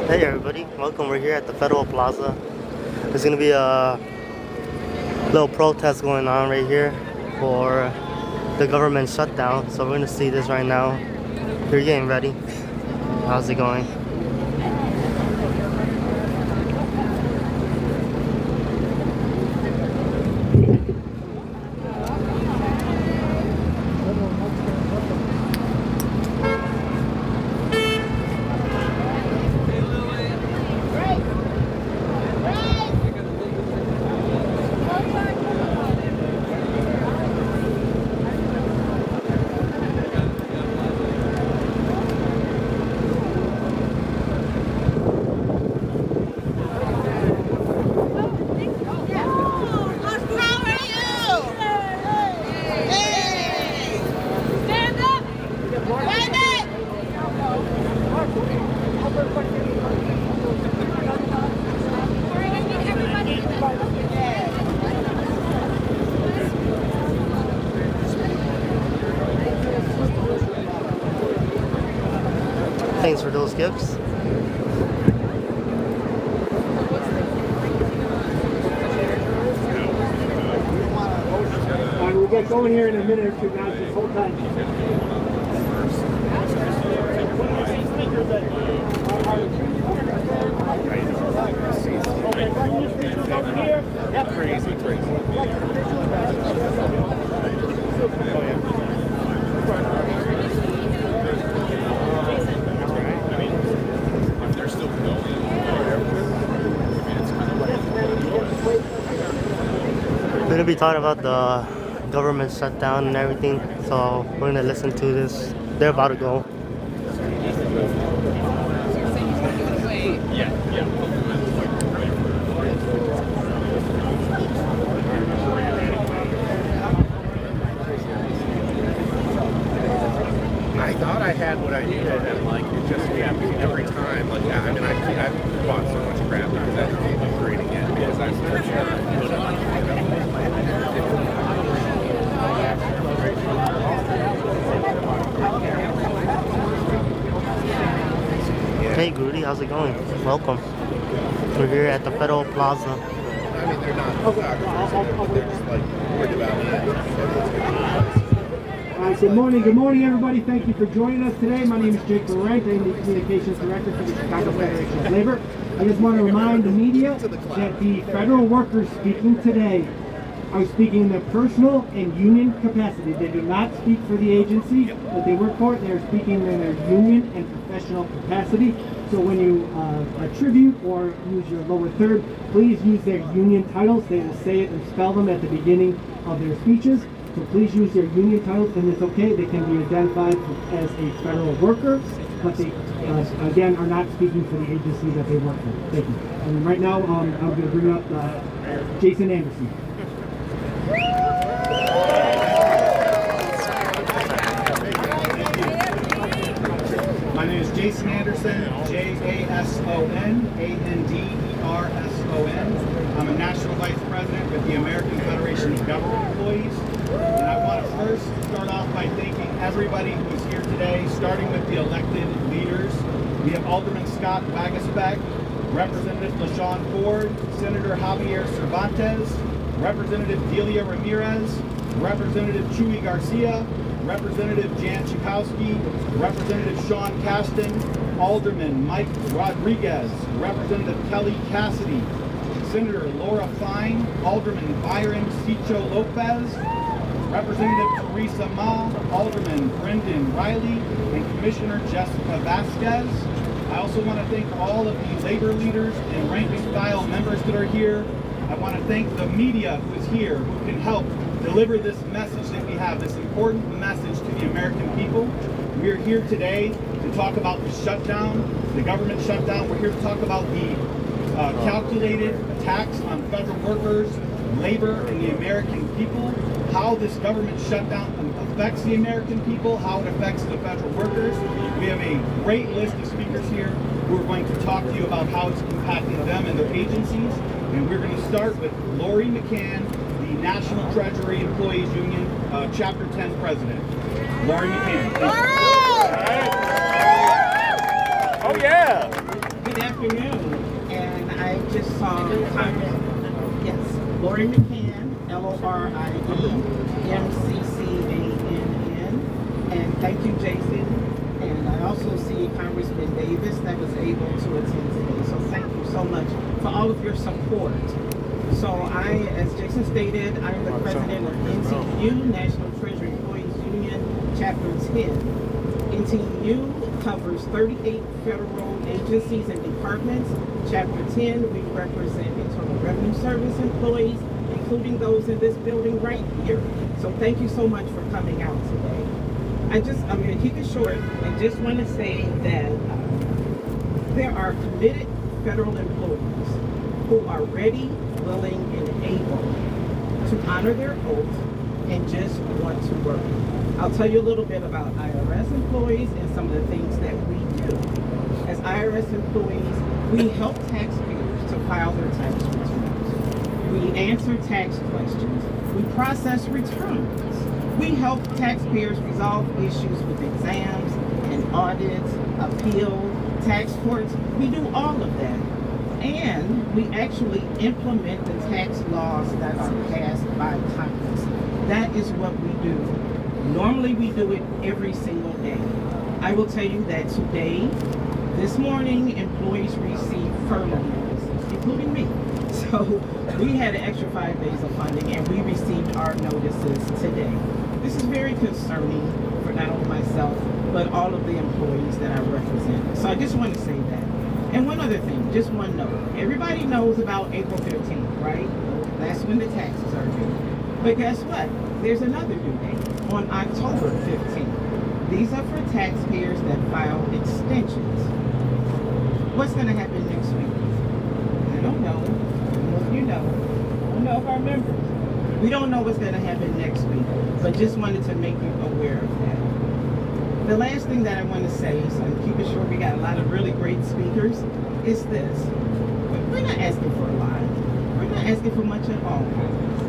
Hey everybody, welcome. We're here at the Federal Plaza. There's gonna be a little protest going on right here for the government shutdown. So we're gonna see this right now. They're getting ready. How's it going? Thanks for those gifts. We'll get going here in a minute or two, guys. Just hold tight. Crazy. They're still going. We're gonna be talking about the government shutdown and everything. So we're gonna listen to this. They're about to go. I thought I had what I needed, and like it just every time. Like I mean, I've bought so much crap because I keep upgrading it because I'm sure Hey Goody, how's it going? Welcome. We're here at the Federal Plaza. I mean, they're not photographers. They're just like worried about it. All right, good morning, everybody. Thank you for joining us today. My name is Jake Laurent. I'm the Communications Director for the Chicago Federation of Labor. I just want to remind the media that the federal workers speaking today are speaking in their personal and union capacity. They do not speak for the agency that they work for. They are speaking in their union and professional capacity. So when you attribute or use your lower third, please use their union titles. They will say it and spell them at the beginning of their speeches. So please use their union titles, and it's okay. They can be identified as a federal worker, but they, again, are not speaking for the agency that they work for. Thank you. And right now, I'm going to bring up Jason Anderson. My name is Jason Anderson, J-A-S-O-N-A-N-D-E-R-S-O-N. I'm a National Vice President with the American Federation of Government Employees. And I want to first start off by thanking everybody who's here today, starting with the elected leaders. We have Alderman Scott Wagasbeck, Representative LaShawn Ford, Senator Javier Cervantes, Representative Delia Ramirez, Representative Chuy Garcia, Representative Jan Chikowski, Representative Sean Caston, Alderman Mike Rodriguez, Representative Kelly Cassidy, Senator Laura Fine, Alderman Byron Cicho Lopez, Representative Teresa Ma, Alderman Brendan Riley, and Commissioner Jessica Vasquez. I I also want to thank all of the labor leaders and rank and file members that are here. I want to thank the media who is here, who can help deliver this message that we have, this important message to the American people. We are here today to talk about the shutdown, the government shutdown. We're here to talk about the calculated attacks on federal workers, labor, and the American people, how this government shutdown affects the American people, how it affects the federal workers. We have a great list of speakers here who are going to talk to you about how it's impacting them and their agencies. And we're going to start with Lori McCann, the National Treasury Employees Union Chapter 10 President. Lori McCann. Thank you. Oh yeah! Good afternoon, and I just saw yes, Lori McCann, LORIEMCCANN, and thank you, Jason. And I also see Congressman Davis that was able to attend today. So thank you so much for all of your support. So I, as Jason stated, I'm the president of NTU, National Treasury Employees Union, Chapter 10. NTU covers 38 federal agencies and departments. Chapter 10, we represent Internal Revenue Service employees, including those in this building right here. So thank you so much for coming out today. I'm going to keep it short. I just want to say that there are committed federal employees who are ready, willing, and able to honor their oath and just want to work. I'll tell you a little bit about IRS employees and some of the things that we do. As IRS employees, we help taxpayers to file their tax returns. We answer tax questions. We process returns. We help taxpayers resolve issues with exams and audits, appeal, tax courts. We do all of that. And we actually implement the tax laws that are passed by Congress. That is what we do. Normally we do it every single day. I will tell you that today, this morning, employees received furlough notices, including me. So we had an extra 5 days of funding and we received our notices today. This is very concerning for not only myself, but all of the employees that I represent. So I just want to say that. And one other thing, just one note. Everybody knows about April 15th, right? That's when the taxes are due. But guess what? There's another due date on October 15th. These are for taxpayers that file extensions. What's going to happen next week? I don't know. I don't know if you know. I don't know if our members. We don't know what's going to happen next week, but just wanted to make you aware of that. The last thing that I want to say, so I'm keep it short, we got a lot of really great speakers, is this. We're not asking for a lot. We're not asking for much at all.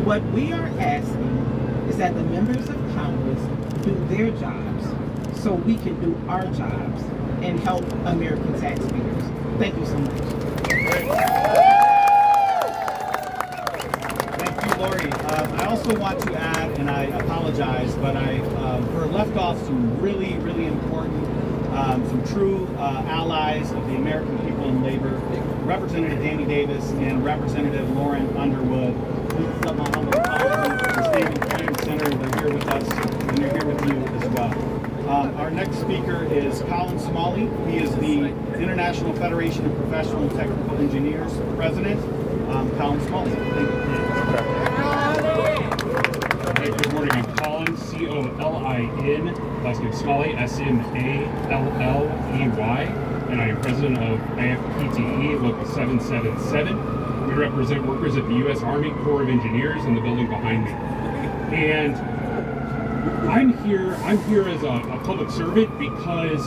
What we are asking is that the members of Congress do their jobs so we can do our jobs and help American taxpayers. Thank you so much. Thank you, Lori. I also want to add, and I apologize, but we're left off some really important, some true allies of the American people in labor, Representative Danny Davis and Representative Lauren Underwood. Please let my humble apologies for standing front and center. They're here with us, and they're here with you as well. Our next speaker is Colin Smalley. He is the International Federation of Professional and Technical Engineers President. Colin Smalley. Thank you. Good morning. I'm Colin, C-O-L-I-N, last name Smalley, S-M-A-L-L-E-Y, and I am president of AFPTE Local 777. We represent workers at the U.S. Army Corps of Engineers in the building behind me. And I'm here as a public servant because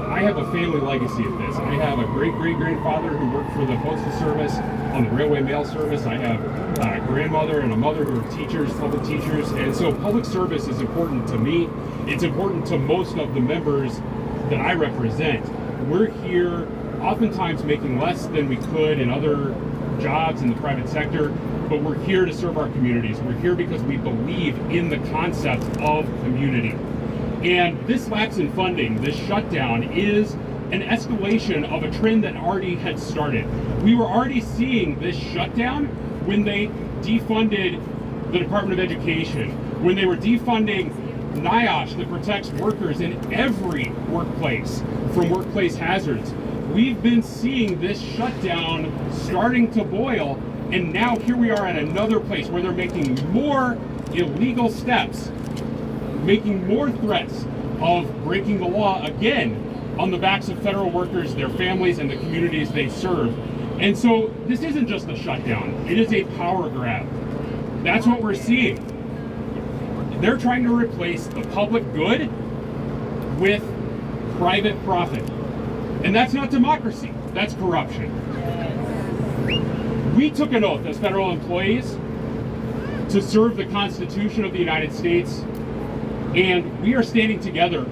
I have a family legacy of this. I have a great-great-grandfather who worked for the Postal Service on the Railway Mail Service. I have a grandmother and a mother who are teachers, public teachers, and so public service is important to me. It's important to most of the members that I represent. We're here oftentimes making less than we could in other jobs in the private sector, but we're here to serve our communities. We're here because we believe in the concept of community. And this lapse in funding, this shutdown, is an escalation of a trend that already had started. We were already seeing this shutdown when they defunded the Department of Education, when they were defunding NIOSH that protects workers in every workplace from workplace hazards. we've been seeing this shutdown starting to boil, and now here we are at another place where they're making more illegal steps, making more threats of breaking the law again on the backs of federal workers, their families, and the communities they serve. And so this isn't just a shutdown, it is a power grab. That's what we're seeing. They're trying to replace the public good with private profit. And that's not democracy, that's corruption. We took an oath as federal employees to serve the Constitution of the United States, and we are standing together,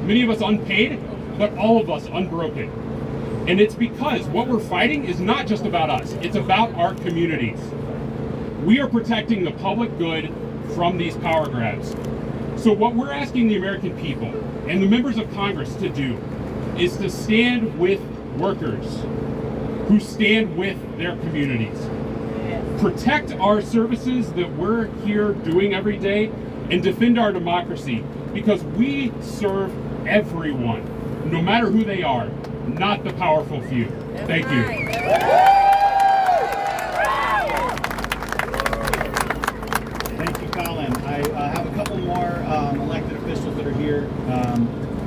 many of us unpaid, but all of us unbroken. And it's because what we're fighting is not just about us, it's about our communities. We are protecting the public good from these power grabs. So what we're asking the American people and the members of Congress to do is to stand with workers who stand with their communities. Protect our services that we're here doing every day and defend our democracy, because we serve everyone, no matter who they are, not the powerful few. Thank you. Thank you, Colin. I have a couple more elected officials that are here.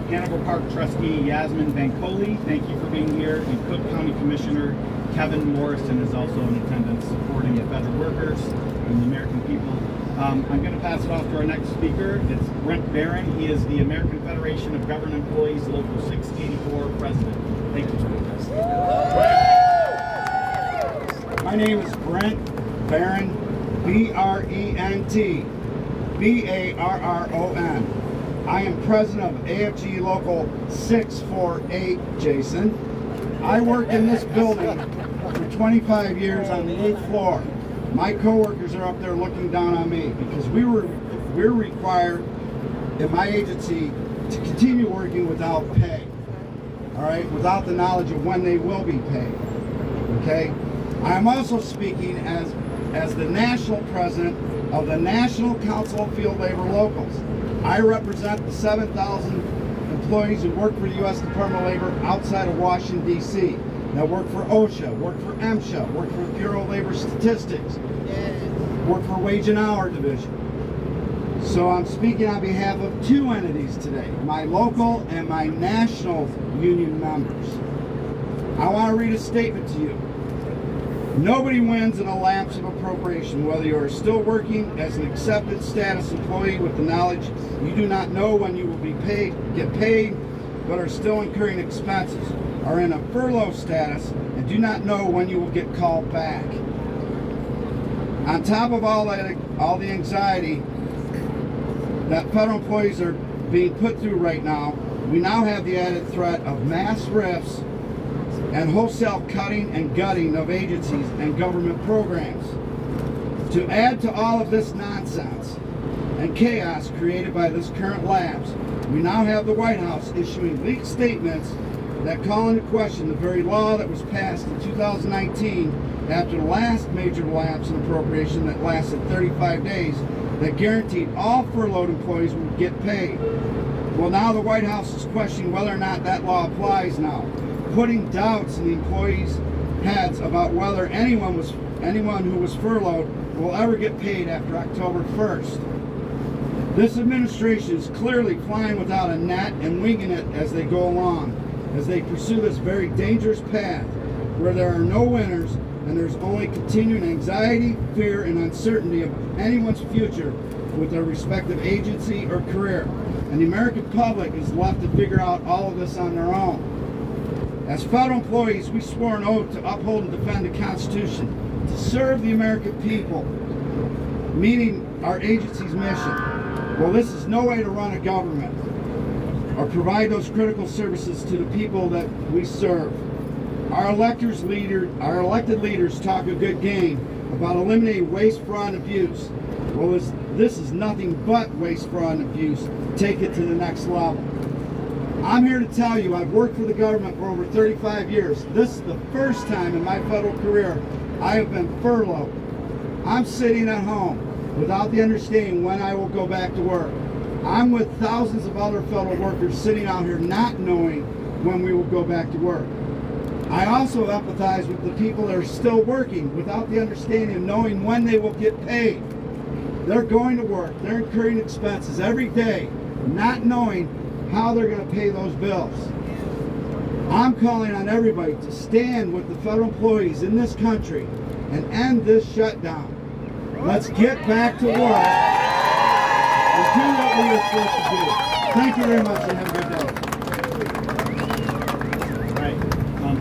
Hanover Park Trustee Yasmin Bancoli, thank you for being here. And Cook County Commissioner Kevin Morrison is also in attendance, supporting the federal workers and the American people. I'm going to pass it off to our next speaker. It's Brent Barron. He is the American Federation of Government Employees Local 684 President. Thank you. My name is Brent Barron, B-R-E-N-T, B-A-R-R-O-N. I am president of AFG Local 648, Jason. I worked in this building for 25 years on the 8th floor. My coworkers are up there looking down on me because we're required in my agency to continue working without pay. All right, without the knowledge of when they will be paid. Okay, I am also speaking as the national president of the National Council of Field Labor Locals. I represent the 7,000 employees who work for the U.S. Department of Labor outside of Washington, D.C. that work for OSHA, work for MSHA, work for Bureau of Labor Statistics, work for Wage and Hour Division. So I'm speaking on behalf of two entities today, my local and my national union members. I want to read a statement to you. Nobody wins in a lapse of appropriation, whether you are still working as an accepted status employee with the knowledge you do not know when you will be get paid, but are still incurring expenses, are in a furlough status and do not know when you will get called back. On top of all the anxiety that federal employees are being put through right now, we now have the added threat of mass rifts and wholesale cutting and gutting of agencies and government programs. To add to all of this nonsense and chaos created by this current lapse, we now have the White House issuing leaked statements that call into question the very law that was passed in 2019 after the last major lapse in appropriation that lasted 35 days that guaranteed all furloughed employees would get paid. Well, now the White House is questioning whether or not that law applies now, putting doubts in the employees' heads about whether anyone who was furloughed will ever get paid after October 1st. This administration is clearly flying without a net and winging it as they go along, as they pursue this very dangerous path where there are no winners and there's only continuing anxiety, fear, and uncertainty of anyone's future with their respective agency or career. And the American public is left to figure out all of this on their own. As federal employees, we swore an oath to uphold and defend the Constitution, to serve the American people, meeting our agency's mission. Well, this is no way to run a government or provide those critical services to the people that we serve. Our elected leaders talk a good game about eliminating waste, fraud, and abuse. Well, this is nothing but waste, fraud, and abuse. Take it to the next level. I'm here to tell you I've worked for the government for over 35 years. This is the first time in my federal career I have been furloughed. I'm sitting at home without the understanding when I will go back to work. I'm with thousands of other federal workers sitting out here not knowing when we will go back to work. I also empathize with the people that are still working without the understanding of knowing when they will get paid. They're going to work, they're incurring expenses every day, not knowing how they're going to pay those bills. I'm calling on everybody to stand with the federal employees in this country and end this shutdown. Let's get back to work and do what we are supposed to do. Thank you very much and have a good day. All right.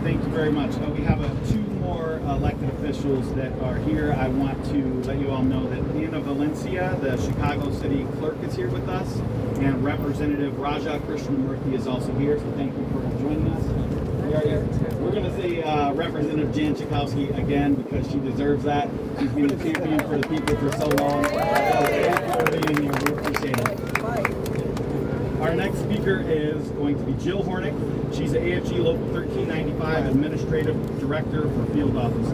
Thank you very much. We have two more elected officials that are here. I want to let you all know that Anna Valencia, the Chicago City Clerk, is here with us, and Representative Raja Krishnamurthy is also here. So thank you for joining us. We're going to say Representative Jan Chakowski again because she deserves that. She's been a champion for the people for so long. So thank you for being here. We appreciate it. Our next speaker is going to be Jill Hornick. She's the AFG Local 1395 Administrative Director for Field Offices.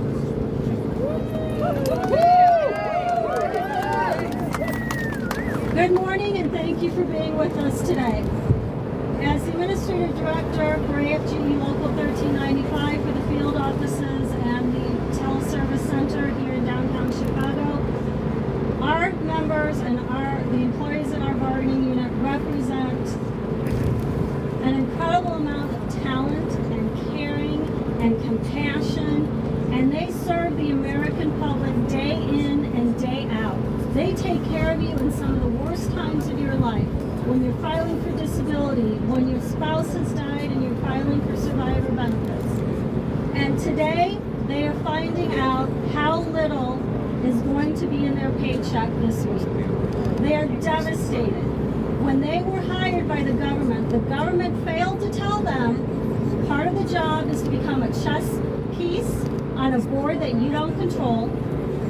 Good morning and thank you for being with us today. As the Administrative Director for AFG Local 1395 for the field offices and the Teleservice Center here in downtown Chicago, our members and the employees in our bargaining unit represent an incredible amount of talent and caring and compassion, and they serve the American public day in and day out. They take care of you in some of the worst times of your life. When you're filing for disability, when your spouse has died and you're filing for survivor benefits. And today, they are finding out how little is going to be in their paycheck this week. They are devastated. When they were hired by the government failed to tell them part of the job is to become a chess piece on a board that you don't control,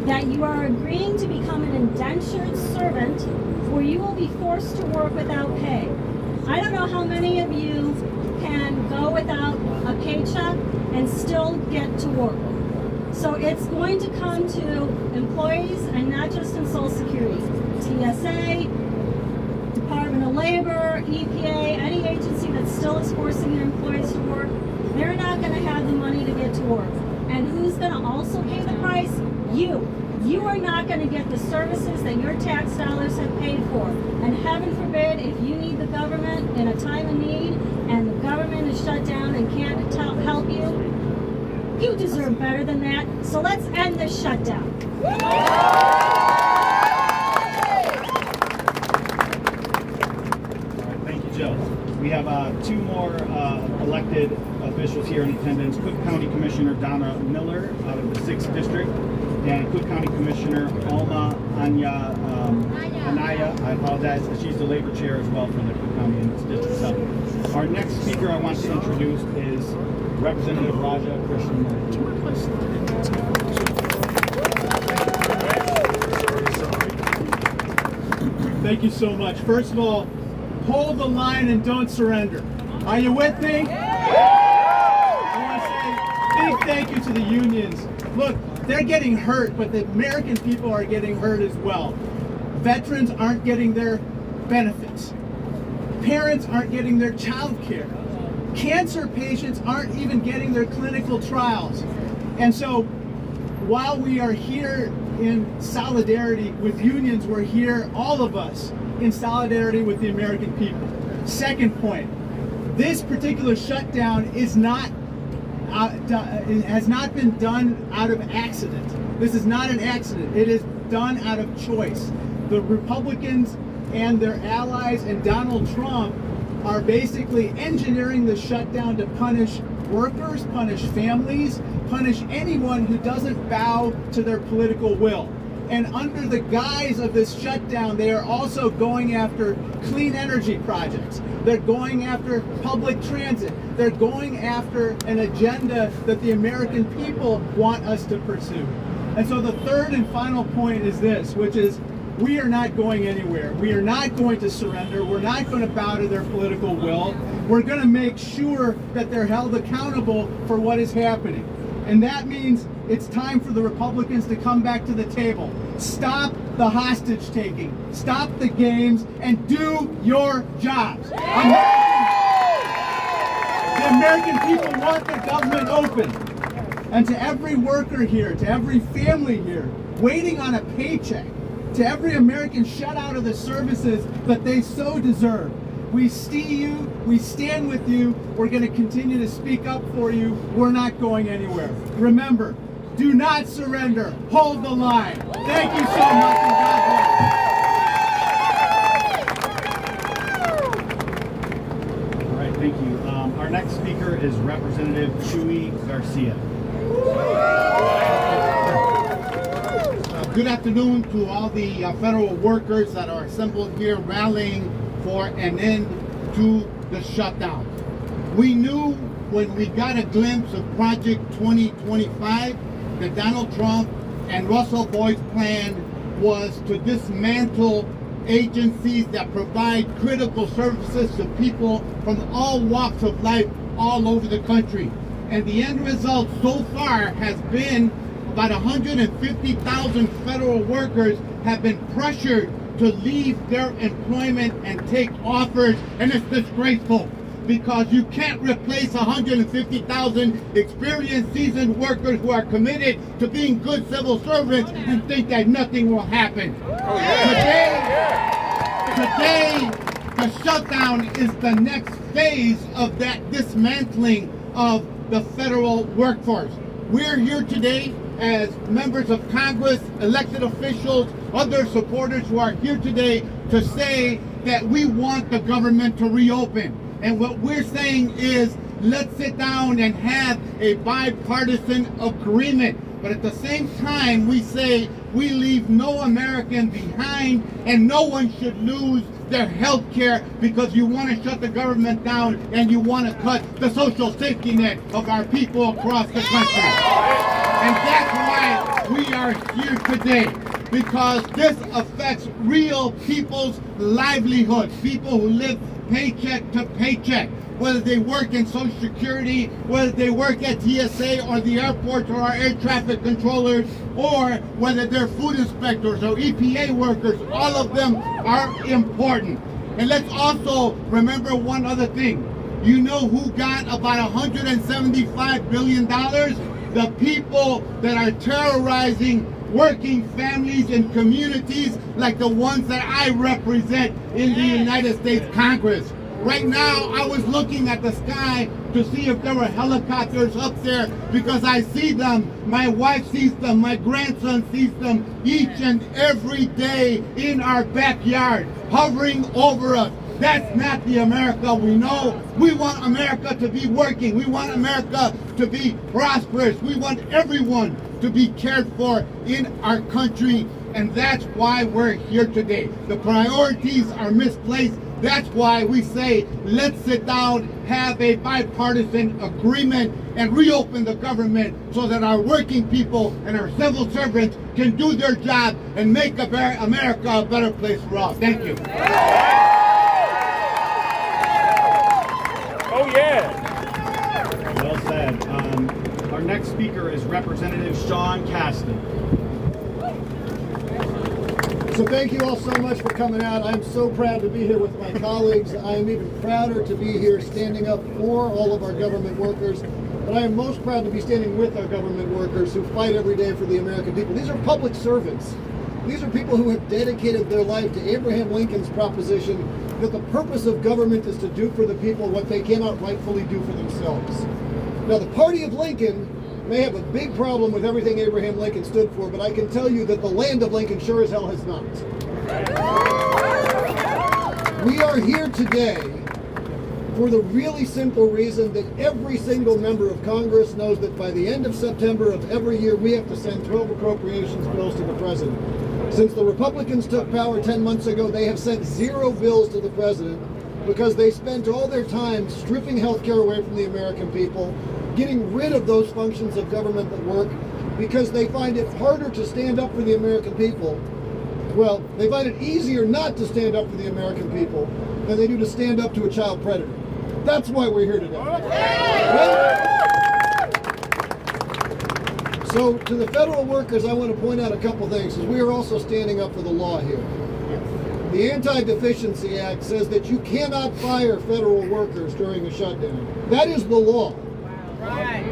that you are agreeing to become an indentured servant where you will be forced to work without pay. I don't know how many of you can go without a paycheck and still get to work. So it's going to come to employees, and not just in Social Security, TSA, Department of Labor, EPA, any agency that still is forcing their employees to work, they're not going to have the money to get to work. And who's going to also pay the price? You. You are not going to get the services that your tax dollars have paid for. And heaven forbid, if you need the government in a time of need and the government is shut down and can't help you, you deserve better than that. So let's end this shutdown. All right, thank you, Jill. We have two more elected officials here in attendance. Cook County Commissioner Donna Miller out of the 6th District, and Cook County Commissioner Alma Anaya, I apologize, she's the labor chair as well for the Cook County in District 7. Our next speaker I want to introduce is Representative Raja Krishnamurthy. Thank you so much. First of all, hold the line and don't surrender. Are you with me? I want to say big thank you to the unions. Look, they're getting hurt, but the American people are getting hurt as well. Veterans aren't getting their benefits. Parents aren't getting their child care. Cancer patients aren't even getting their clinical trials. And so while we are here in solidarity with unions, we're here, all of us, in solidarity with the American people. Second point, this particular shutdown is not it has not been done out of accident. This is not an accident. It is done out of choice. The Republicans and their allies and Donald Trump are basically engineering the shutdown to punish workers, punish families, punish anyone who doesn't bow to their political will. And under the guise of this shutdown, they are also going after clean energy projects. They're going after public transit. They're going after an agenda that the American people want us to pursue. And so the third and final point is this, which is we are not going anywhere. We are not going to surrender. We're not going to bow to their political will. We're going to make sure that they're held accountable for what is happening. And that means it's time for the Republicans to come back to the table. Stop the hostage taking. Stop the games and do your jobs. Americans American people want the government open. And to every worker here, to every family here, waiting on a paycheck, to every American shut out of the services that they so deserve, we see you, we stand with you, we're going to continue to speak up for you, we're not going anywhere. Remember, do not surrender, hold the line. Thank you so much and God bless. All right, thank you. Our next speaker is Representative Chuy Garcia. Good afternoon to all the federal workers that are assembled here rallying for an end to the shutdown. We knew when we got a glimpse of Project 2025 that Donald Trump and Russell Boyd's plan was to dismantle agencies that provide critical services to people from all walks of life all over the country. And the end result so far has been about 150,000 federal workers have been pressured to leave their employment and take offers, and it's disgraceful because you can't replace 150,000 experienced, seasoned workers who are committed to being good civil servants and think that nothing will happen. Today, the shutdown is the next phase of that dismantling of the federal workforce. We're here today as members of Congress, elected officials, other supporters who are here today to say that we want the government to reopen. And what we're saying is, let's sit down and have a bipartisan agreement. But at the same time, we say we leave no American behind and no one should lose their health care because you want to shut the government down and you want to cut the social safety net of our people across the country. And that's why we are here today, because this affects real people's livelihoods, people who live paycheck to paycheck, whether they work in Social Security, whether they work at TSA or the airports or our air traffic controllers, or whether they're food inspectors or EPA workers. All of them are important. And let's also remember one other thing. You know who got about $175 billion? The people that are terrorizing working families and communities like the ones that I represent in the United States Congress. Right now, I was looking at the sky to see if there were helicopters up there because I see them, my wife sees them, my grandson sees them each and every day in our backyard, hovering over us. That's not the America we know. We want America to be working. We want America to be prosperous. We want everyone to be cared for in our country. And that's why we're here today. The priorities are misplaced. That's why we say, let's sit down, have a bipartisan agreement, and reopen the government so that our working people and our civil servants can do their job and make America a better place for all. Thank you. Oh yeah. Well said. Our next speaker is Representative Sean Casten. So thank you all so much for coming out. I'm so proud to be here with my colleagues. I am even prouder to be here standing up for all of our government workers. But I am most proud to be standing with our government workers who fight every day for the American people. These are public servants. These are people who have dedicated their life to Abraham Lincoln's proposition that the purpose of government is to do for the people what they cannot rightfully do for themselves. Now, the party of Lincoln may have a big problem with everything Abraham Lincoln stood for, but I can tell you that the land of Lincoln sure as hell has not. We are here today for the really simple reason that every single member of Congress knows that by the end of September of every year, we have to send 12 appropriations bills to the president. Since the Republicans took power 10 months ago, they have sent 0 bills to the president because they spent all their time stripping health care away from the American people, getting rid of those functions of government that work, because they find it harder to stand up for the American people. Well, they find it easier not to stand up for the American people than they do to stand up to a child predator. That's why we're here today. Right? So to the federal workers, I want to point out a couple things, because we are also standing up for the law here. The Anti-Deficiency Act says that you cannot fire federal workers during a shutdown. That is the law. Right?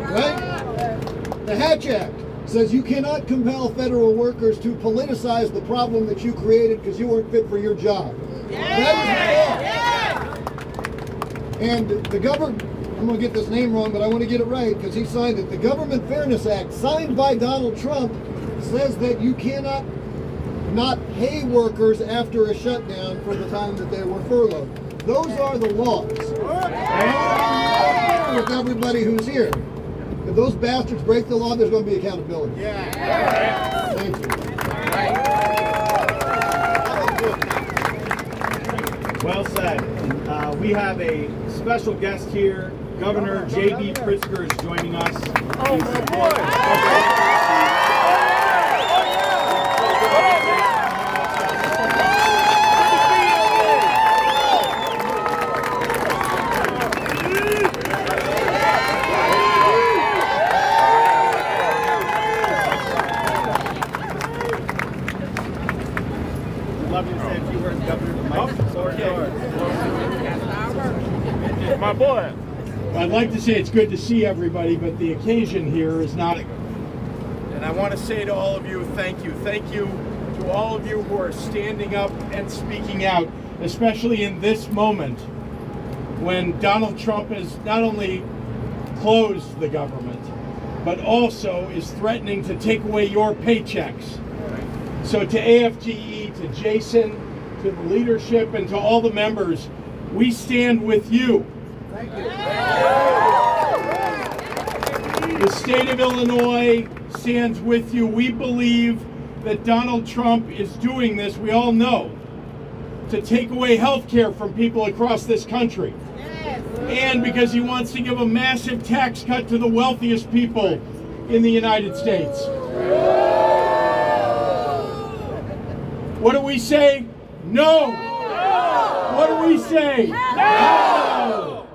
The Hatch Act says you cannot compel federal workers to politicize the problem that you created because you weren't fit for your job. That is the law. And the government, I'm going to get this name wrong, but I want to get it right because he signed it. The Government Fairness Act, signed by Donald Trump, says that you cannot not pay workers after a shutdown for the time that they were furloughed. Those are the laws. And with everybody who's here. If those bastards break the law, there's going to be accountability. Thank you. Well said. We have a special guest here. Governor J.B. Pritzker is joining us. Oh, my boy! My boy. I'd like to say it's good to see everybody, but the occasion here is not. And I want to say to all of you, thank you. Thank you to all of you who are standing up and speaking out, especially in this moment when Donald Trump has not only closed the government, but also is threatening to take away your paychecks. So to AFGE, to Jason, to the leadership, and to all the members, we stand with you. Thank you. The state of Illinois stands with you. We believe that Donald Trump is doing this, we all know, to take away health care from people across this country. And because he wants to give a massive tax cut to the wealthiest people in the United States. What do we say? No! What do we say? No!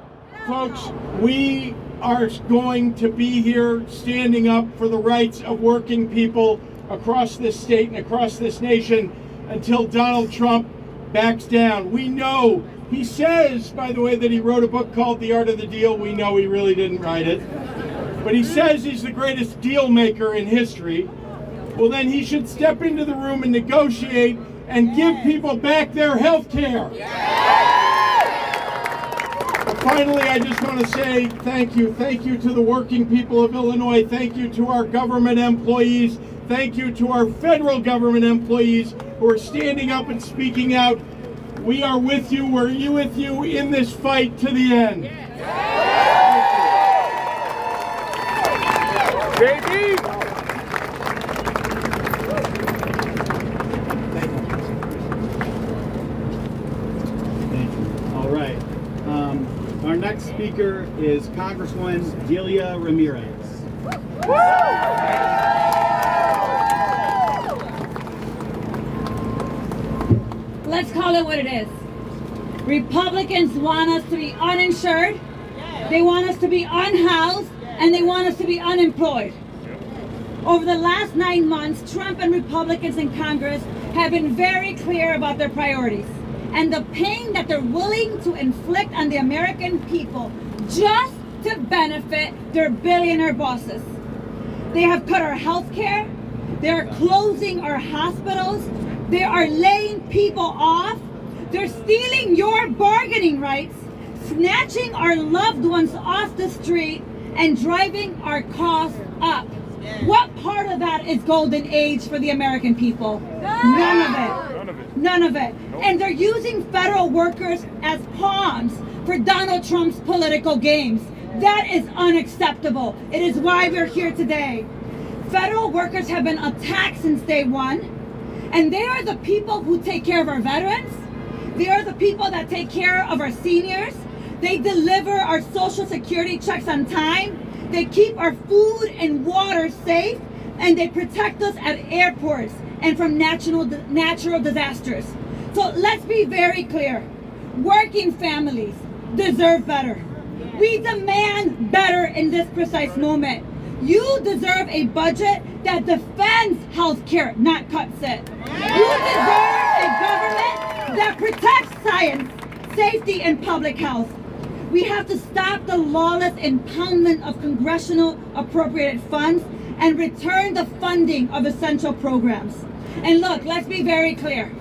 Folks, we are going to be here standing up for the rights of working people across this state and across this nation until Donald Trump backs down. We know, he says, by the way, that he wrote a book called The Art of the Deal. We know he really didn't write it. But he says he's the greatest deal maker in history. Well, then he should step into the room and negotiate and give people back their health care. But finally, I just want to say thank you. Thank you to the working people of Illinois. Thank you to our government employees. Thank you to our federal government employees who are standing up and speaking out. We are with you. We're with you in this fight to the end. Baby! All right. Our next speaker is Congresswoman Delia Ramirez. Let's call it what it is. Republicans want us to be uninsured, they want us to be unhoused, and they want us to be unemployed. Over the last 9 months, Trump and Republicans in Congress have been very clear about their priorities and the pain that they're willing to inflict on the American people just to benefit their billionaire bosses. They have cut our health care, they are closing our hospitals, they are laying people off, they're stealing your bargaining rights, snatching our loved ones off the street, and driving our costs up. What part of that is golden age for the American people? None of it. None of it. And they're using federal workers as pawns for Donald Trump's political games. That is unacceptable. It is why we're here today. Federal workers have been attacked since day one, and they are the people who take care of our veterans. They are the people that take care of our seniors. They deliver our Social Security checks on time. They keep our food and water safe, and they protect us at airports and from natural disasters. So let's be very clear. Working families deserve better. We demand better in this precise moment. You deserve a budget that defends health care, not cuts it. You deserve a government that protects science, safety, and public health. We have to stop the lawless impoundment of congressional appropriated funds and return the funding of essential programs. And look, let's be very clear.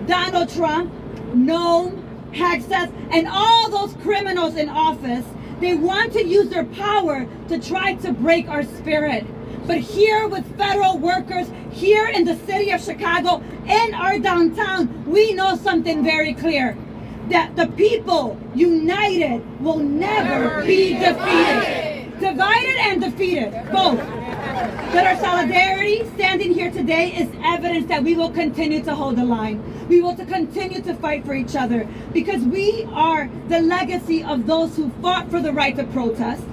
Donald Trump, Noam, Hexas, and all those criminals in office, they want to use their power to try to break our spirit. But here with federal workers, here in the city of Chicago, in our downtown, we know something very clear. That the people united will never be defeated. Divided and defeated, both. But our solidarity standing here today is evidence that we will continue to hold the line. We will continue to fight for each other because we are the legacy of those who fought for the right to protest,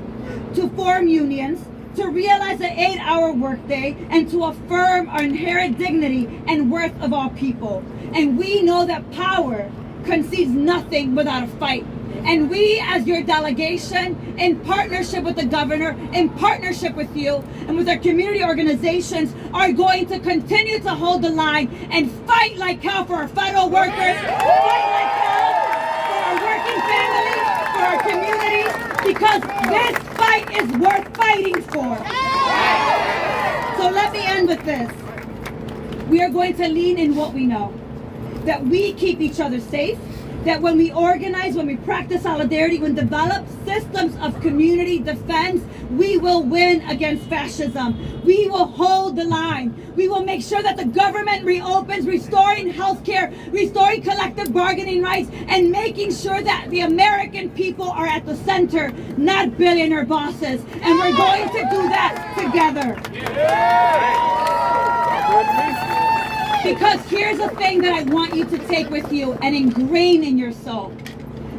to form unions, to realize the 8-hour workday, and to affirm our inherent dignity and worth of all people. And we know that power concedes nothing without a fight. And we, as your delegation, in partnership with the governor, in partnership with you, and with our community organizations, are going to continue to hold the line and fight like hell for our federal workers, fight like hell for our working families, for our communities, because this fight is worth fighting for. So let me end with this. We are going to lean in what we know. That we keep each other safe, that when we organize, when we practice solidarity, when we develop systems of community defense, we will win against fascism. We will hold the line. We will make sure that the government reopens, restoring healthcare, restoring collective bargaining rights, and making sure that the American people are at the center, not billionaire bosses. And we're going to do that together. Because here's the thing that I want you to take with you and ingrain in your soul.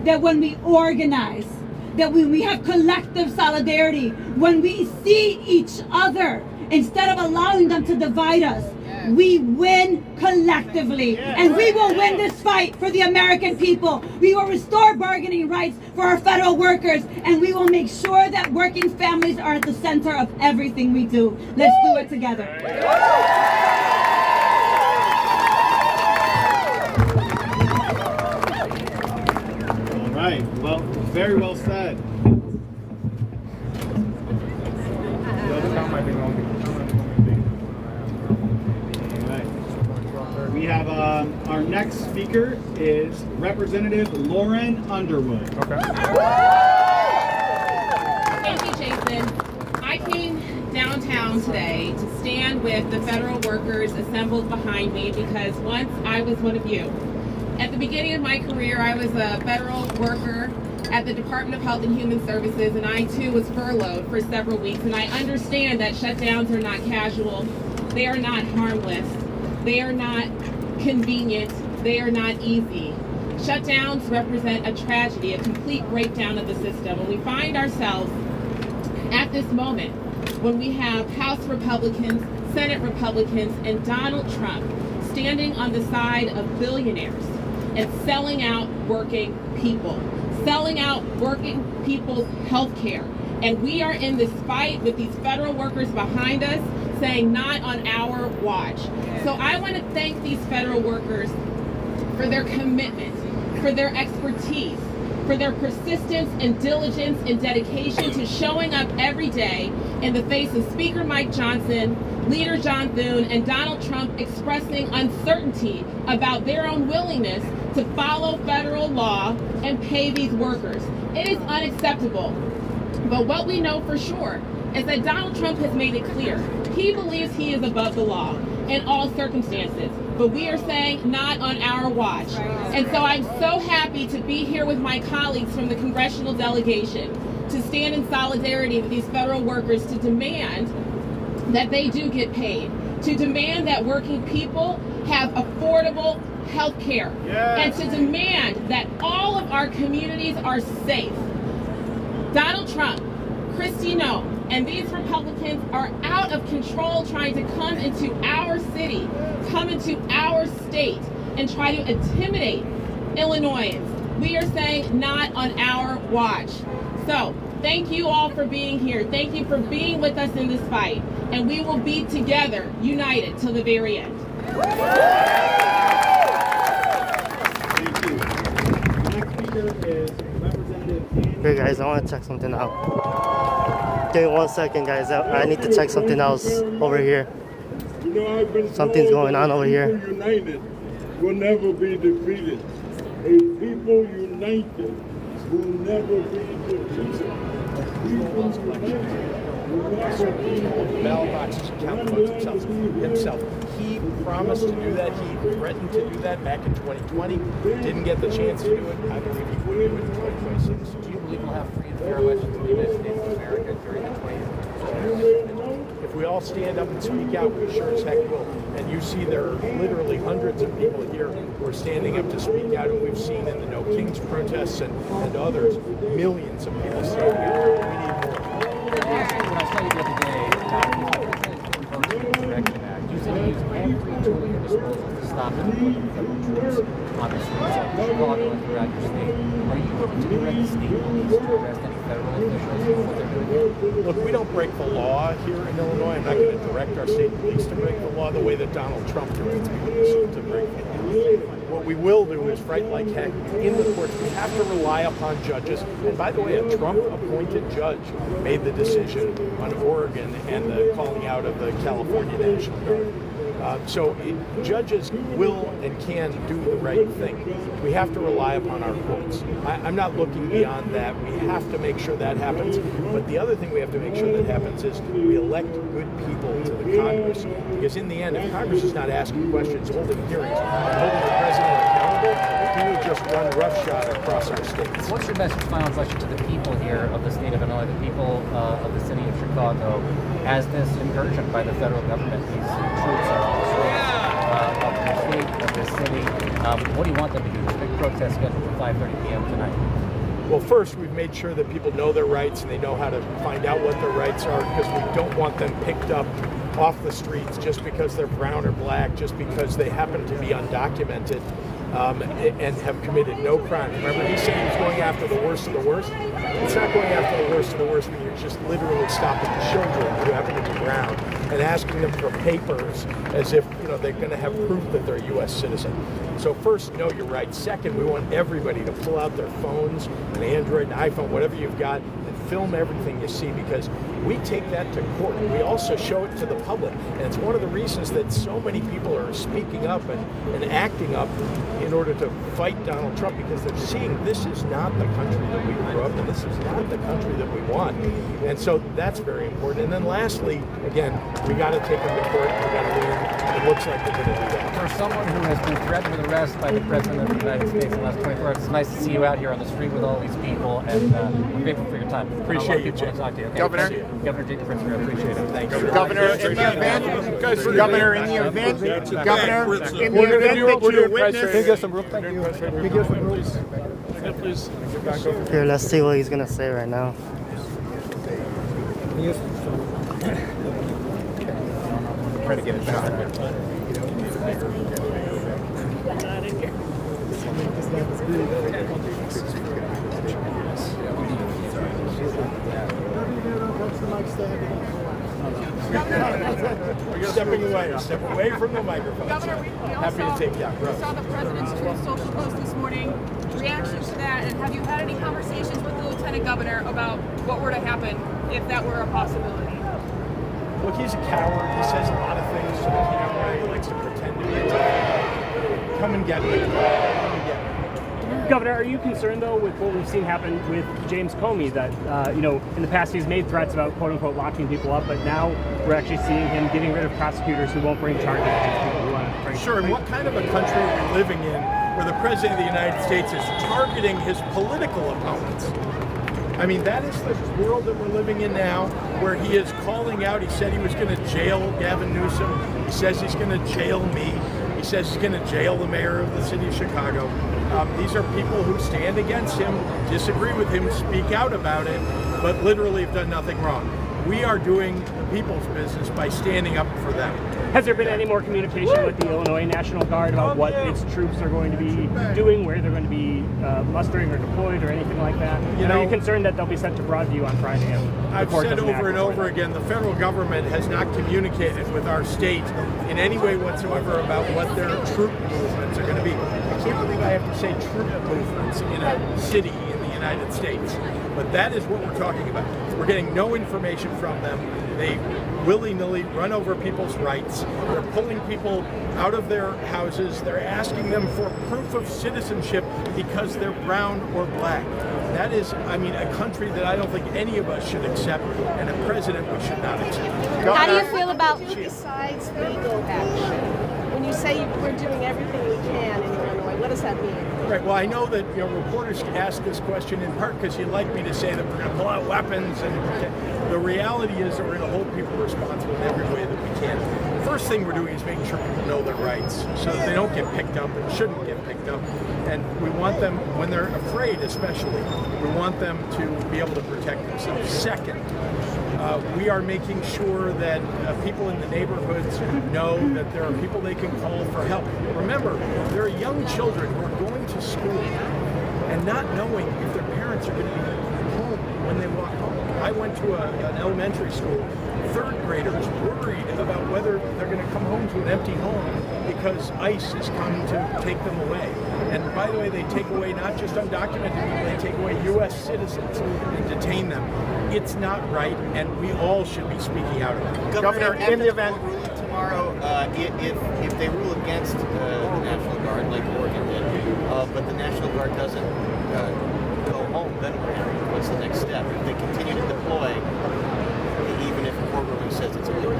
That when we organize, that when we have collective solidarity, when we see each other, instead of allowing them to divide us, we win collectively. And we will win this fight for the American people. We will restore bargaining rights for our federal workers. And we will make sure that working families are at the center of everything we do. Let's do it together. Right. Well, very well said. Right. We have our next speaker is Representative Lauren Underwood. Okay. Thank you, Jason. I came downtown today to stand with the federal workers assembled behind me because once I was one of you. At the beginning of my career, I was a federal worker at the Department of Health and Human Services, and I too was furloughed for several weeks. And I understand that shutdowns are not casual, they are not harmless, they are not convenient, they are not easy. Shutdowns represent a tragedy, a complete breakdown of the system. And we find ourselves at this moment when we have House Republicans, Senate Republicans, and Donald Trump standing on the side of billionaires and selling out working people, selling out working people's health care. And we are in this fight with these federal workers behind us saying not on our watch. So I want to thank these federal workers for their commitment, for their expertise, for their persistence and diligence and dedication to showing up every day in the face of Speaker Mike Johnson, Leader John Thune, and Donald Trump expressing uncertainty about their own willingness to follow federal law and pay these workers. It is unacceptable. But what we know for sure is that Donald Trump has made it clear he believes he is above the law in all circumstances. But we are saying not on our watch. And so I'm so happy to be here with my colleagues from the congressional delegation to stand in solidarity with these federal workers to demand that they do get paid, to demand that working people have affordable health care, and to demand that all of our communities are safe. Donald Trump, Kristi Noem, and these Republicans are out of control trying to come into our city, come into our state, and try to intimidate Illinoisans. We are saying not on our watch. So, thank you all for being here. Thank you for being with us in this fight. And we will be together, united, till the very end. Here, guys, I want to check something out. Give me 1 second, guys. I need to check something else over here. Something's going on over here. People united will never be defeated. A people united will never be defeated. People united. Mailbox account votes himself. He promised to do that. He threatened to do that back in 2020. Didn't get the chance to do it. I believe he would do it in 2026. Do you believe we'll have free and fair elections in the United States of America during the 20th? If we all stand up and speak out, we sure as heck will. And you see there are literally hundreds of people here who are standing up to speak out, and we've seen in the No Kings protests and others, millions of people standing up. We need more. When I saw you the other day, the President proposed the Insurrection Act. You said you use every tool at your disposal to stop and put the federal troops on the streets of Chicago and throughout your state. Are you going to direct the state police to arrest any federal officials for what they're doing here? Look, we don't break the law here in Illinois. I'm not going to direct our state police to break the law the way that Donald Trump directs people to break the law. What we will do is fight like heck in the courts. We have to rely upon judges. And by the way, a Trump-appointed judge made the decision on Oregon and the calling out of the California National Guard. Judges will and can do the right thing. We have to rely upon our courts. I'm not looking beyond that. We have to make sure that happens. But the other thing we have to make sure that happens is we elect good people to the Congress. Because in the end, if Congress is not asking questions, holding hearings, and holding the president accountable, we will just run roughshod across our states. What's your message, final message to the people here of the state of Illinois, the people of the city of Chicago, as this incursion by the federal government, these troops are of the state, of the city? What do you want them to do? This big protest scheduled for 5:30 p.m. tonight. Well, first, we've made sure that people know their rights and they know how to find out what their rights are, because we don't want them picked up off the streets just because they're brown or black, just because they happen to be undocumented and have committed no crime. Remember, he said he was going after the worst of the worst. It's not going after the worst of the worst when you're just literally stopping children who happen to be brown and asking them for papers as if they're going to have proof that they're a U.S. citizen. So first, know your rights. Second, we want everybody to pull out their phones, an Android, an iPhone, whatever you've got, and film everything you see, because we take that to court. We also show it to the public. And it's one of the reasons that so many people are speaking up and acting up in order to fight Donald Trump, because they're seeing this is not the country that we grew up in. This is not the country that we want. And so that's very important. And then lastly, again, we got to take them to court. We got to win. It looks like they're going to do that. For someone who has been threatened with arrest by the President of the United States in the last 24 hours, it's nice to see you out here on the street with all these people, and I'm grateful for your time. Appreciate you, Jake. To talk to you. Okay? Governor. Governor Jake Pritzker, I appreciate it. Thank you. Governor, in the event, Governor, in the event that you witness, can you give some room? Thank you. Can you give some room? Please. Here, let's see what he's gonna say right now. Try to get it back. Step away from the microphone. Governor, we Happy to take you out. We saw the president's Truth Social post this morning. Reaction to that, and have you had any conversations with the lieutenant governor about what were to happen if that were a possibility? Look, he's a coward. He says a lot of things to the camera. He likes to pretend to be a tough guy. Come and get me. Come and get me. Governor, are you concerned, though, with what we've seen happen with James Comey, that, in the past he's made threats about, quote-unquote, locking people up, but now we're actually seeing him getting rid of prosecutors who won't bring charges against people who want to bring Sure, and what kind of a country are we living in where the President of the United States is targeting his political opponents? I mean, that is the world that we're living in now, where he is calling out. He said he was going to jail Gavin Newsom. He says he's going to jail me. He says he's going to jail the mayor of the city of Chicago. These are people who stand against him, disagree with him, speak out about it, but literally have done nothing wrong. We are doing the people's business by standing up for them. Has there been any more communication with the Illinois National Guard about what its troops are going to be doing, where they're going to be mustering or deployed or anything like that? Are you concerned that they'll be sent to Broadview on Friday? I've said over and over again, the federal government has not communicated with our state in any way whatsoever about what their troop movements are going to be. I can't believe I have to say troop movements in a city in the United States. But that is what we're talking about. We're getting no information from them. They willy-nilly run over people's rights. They're pulling people out of their houses. They're asking them for proof of citizenship because they're brown or black. That is, I mean, a country that I don't think any of us should accept, and a president we should not accept. How do you feel about... Besides legal action, when you say we're doing everything we can in Illinois, what does that mean? Right. Well, I know that reporters ask this question in part because you like me to say that we're going to pull out weapons, and the reality is that we're going to hold people responsible in every way that we can. The first thing we're doing is making sure people know their rights so that they don't get picked up and shouldn't get picked up. And we want them, when they're afraid especially, we want them to be able to protect themselves. Second, we are making sure that people in the neighborhoods know that there are people they can call for help. Remember, there are young children who are going to school and not knowing if their parents are going to be home when they walk home. I went to an elementary school. Third graders worried about whether they're going to come home to an empty home because ICE is coming to take them away. And by the way, they take away not just undocumented people, they take away U.S. citizens and detain them. It's not right, and we all should be speaking out about it. Governor, in the event tomorrow, if they rule against the National Guard, like Oregon did, but the National Guard doesn't go home, then what's the next step? If they continue to deploy, even if a court ruling says it's illegal?